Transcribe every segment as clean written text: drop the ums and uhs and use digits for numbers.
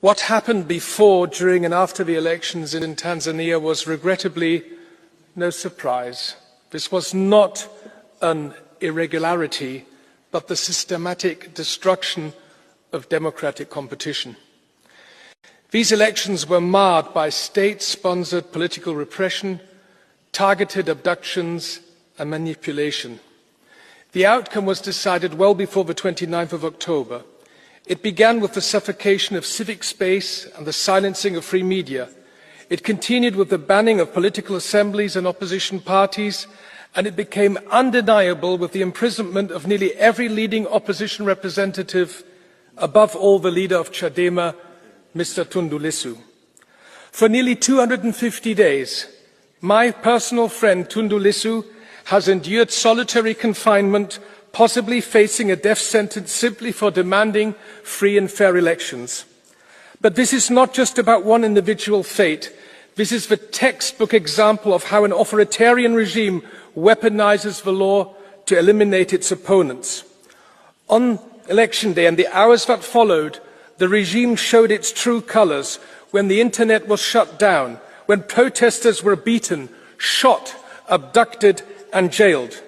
What happened before, during and after the elections in Tanzania was regrettably no surprise. This was not an irregularity, but the systematic destruction of democratic competition. These elections were marred by state-sponsored political repression, targeted abductions and manipulation. The outcome was decided well before the 29th of October. It began with the suffocation of civic space and the silencing of free media. It continued with the banning of political assemblies and opposition parties, and it became undeniable with the imprisonment of nearly every leading opposition representative, above all the leader of Chadema, Mr. Tundu Lissu. For nearly 250 days, my personal friend Tundu Lissu has endured solitary confinement, possibly facing a death sentence simply for demanding free and fair elections. But this is not just about one individual fate. This is the textbook example of how an authoritarian regime weaponizes the law to eliminate its opponents. On election day and the hours that followed, the regime showed its true colors when the internet was shut down, when protesters were beaten, shot, abducted and jailed.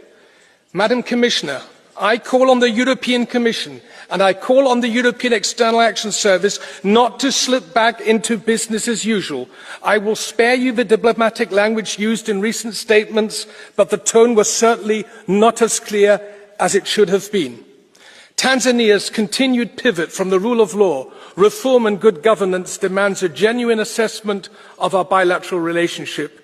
Madam Commissioner, I call on the European Commission and I call on the European External Action Service not to slip back into business as usual. I will spare you the diplomatic language used in recent statements, but the tone was certainly not as clear as it should have been. Tanzania's continued pivot from the rule of law, reform and good governance demands a genuine assessment of our bilateral relationship.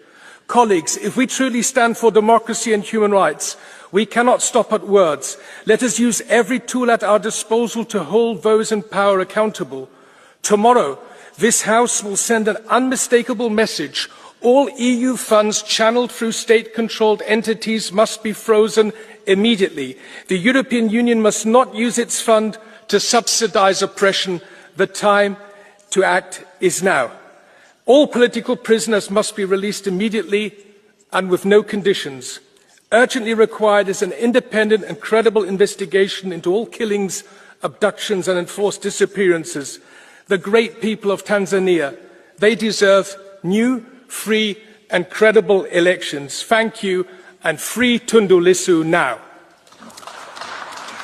Colleagues, if we truly stand for democracy and human rights, we cannot stop at words. Let us use every tool at our disposal to hold those in power accountable. Tomorrow, this House will send an unmistakable message. All EU funds channeled through state-controlled entities must be frozen immediately. The European Union must not use its fund to subsidize oppression. The time to act is now. All political prisoners must be released immediately and with no conditions. Urgently required is an independent and credible investigation into all killings, abductions and enforced disappearances. The great people of Tanzania, they deserve new, free and credible elections. Thank you, and free Tundu Lissu now.